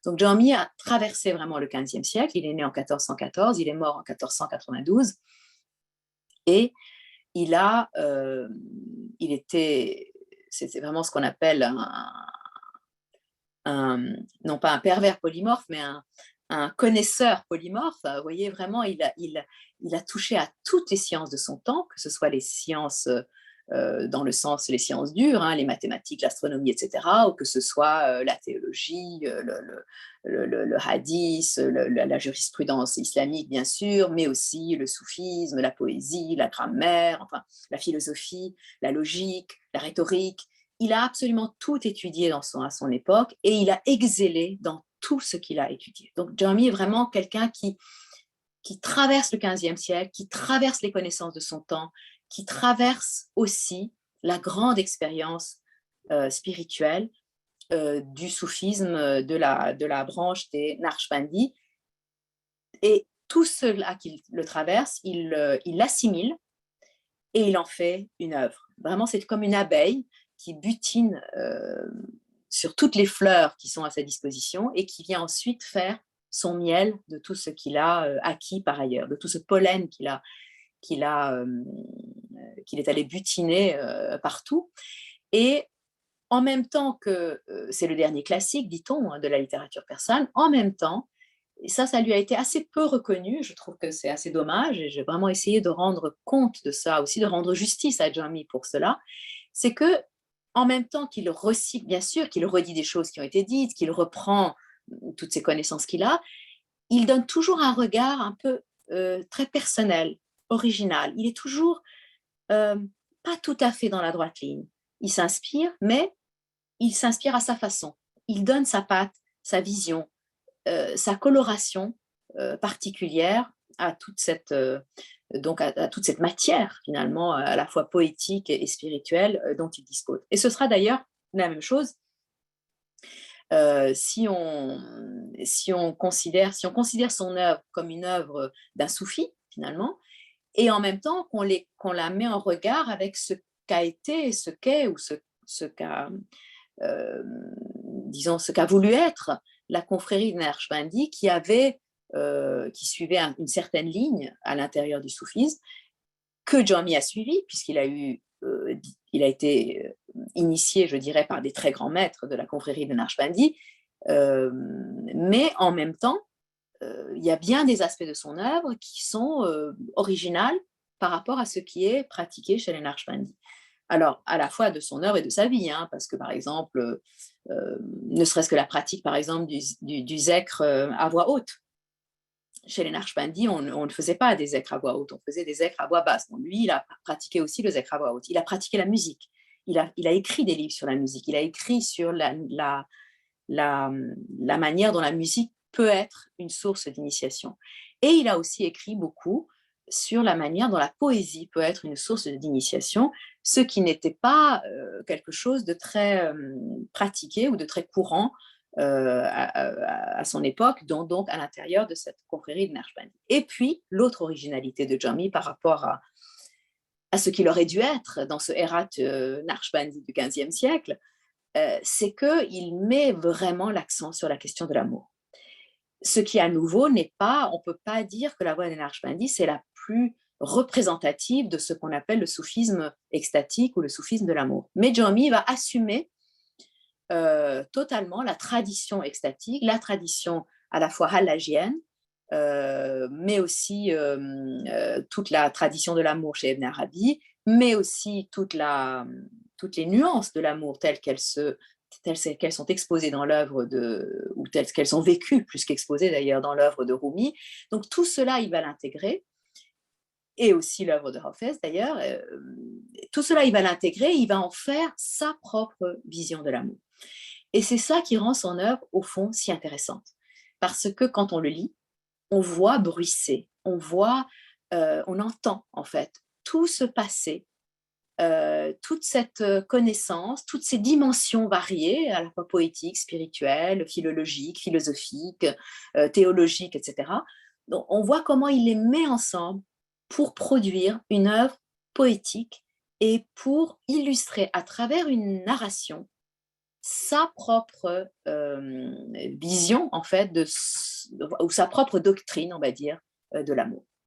Donc Jami a traversé vraiment le XVe siècle. Il est né en 1414, il est mort en 1492, et il a, il était, c'était vraiment ce qu'on appelle non pas un pervers polymorphe, mais un connaisseur polymorphe. Vous voyez, vraiment, il a touché à toutes les sciences de son temps, que ce soit les sciences dans le sens les sciences dures, hein, les mathématiques, l'astronomie, etc., ou que ce soit la théologie, le hadith, la jurisprudence islamique, bien sûr, mais aussi le soufisme, la poésie, la grammaire, enfin, la philosophie, la logique, la rhétorique. Il a absolument tout étudié à son époque, et il a excellé dans tout ce qu'il a étudié. Donc Jami est vraiment quelqu'un qui traverse le XVe siècle, qui traverse les connaissances de son temps, qui traverse aussi la grande expérience spirituelle du soufisme, de la branche des Naqshbandis. Et tout cela qu'il le traverse, il l'assimile et il en fait une œuvre. Vraiment, c'est comme une abeille qui butine sur toutes les fleurs qui sont à sa disposition et qui vient ensuite faire son miel de tout ce qu'il a acquis par ailleurs, de tout ce pollen qu'il est allé butiner partout. Et en même temps que c'est le dernier classique, dit-on, hein, de la littérature persane, en même temps, et ça lui a été assez peu reconnu, je trouve que c'est assez dommage, et j'ai vraiment essayé de rendre compte de ça, aussi de rendre justice à Jami pour cela, c'est que en même temps qu'il recycle, bien sûr, qu'il redit des choses qui ont été dites, qu'il reprend toutes ces connaissances qu'il a, il donne toujours un regard un peu très personnel, original. Il est toujours pas tout à fait dans la droite ligne. Il s'inspire, mais il s'inspire à sa façon. Il donne sa patte, sa vision, sa coloration particulière à toute cette, à toute cette matière, finalement, à la fois poétique et spirituelle dont il dispose. Et ce sera d'ailleurs la même chose si on considère son œuvre comme une œuvre d'un soufi, finalement, et en même temps qu'on la met en regard avec ce qu'a été, ce qu'est, ou ce qu'a, euh, disons, ce qu'a voulu être la confrérie de Naqshbandi, qui suivait une certaine ligne à l'intérieur du soufisme, que Jami a suivi, il a été initié, je dirais, par des très grands maîtres de la confrérie de Naqshbandi, mais en même temps, il y a bien des aspects de son œuvre qui sont originales par rapport à ce qui est pratiqué chez les Naqshbandi. Alors, à la fois de son œuvre et de sa vie, hein, parce que, par exemple, ne serait-ce que la pratique, par exemple, du zikr à voix haute. Chez les Naqshbandi, on ne faisait pas des zikrs à voix haute, on faisait des zikrs à voix basse. Bon, lui, il a pratiqué aussi le zikr à voix haute. Il a pratiqué la musique. Il a écrit des livres sur la musique. Il a écrit sur la manière dont la musique peut être une source d'initiation. Et il a aussi écrit beaucoup sur la manière dont la poésie peut être une source d'initiation, ce qui n'était pas quelque chose de très pratiqué ou de très courant à son époque, donc à l'intérieur de cette confrérie de Naqshbandi. Et puis, l'autre originalité de Jami par rapport à ce qu'il aurait dû être dans ce Herat Naqshbandi du XVe siècle, c'est qu'il met vraiment l'accent sur la question de l'amour. Ce qui, à nouveau, n'est pas, on ne peut pas dire que la voix des Naqshbandi, c'est la plus représentative de ce qu'on appelle le soufisme extatique ou le soufisme de l'amour. Mais Jami va assumer totalement la tradition extatique, la tradition à la fois halagienne, mais aussi toute la tradition de l'amour chez Ibn Arabi, mais aussi toutes les nuances de l'amour telles qu'elles sont exposées dans l'œuvre ou telles qu'elles sont vécues, plus qu'exposées d'ailleurs dans l'œuvre de Rumi. Donc tout cela, il va l'intégrer, et aussi l'œuvre de Hafez d'ailleurs. Tout cela, il va l'intégrer, il va en faire sa propre vision de l'amour. Et c'est ça qui rend son œuvre, au fond, si intéressante. Parce que quand on le lit, on voit bruisser, on entend en fait tout ce passé, toute cette connaissance, toutes ces dimensions variées, à la fois poétiques, spirituelles, philologiques, philosophiques, théologiques, etc. Donc, on voit comment il les met ensemble pour produire une œuvre poétique et pour illustrer à travers une narration sa propre vision, en fait, ou sa propre doctrine, on va dire, de l'amour.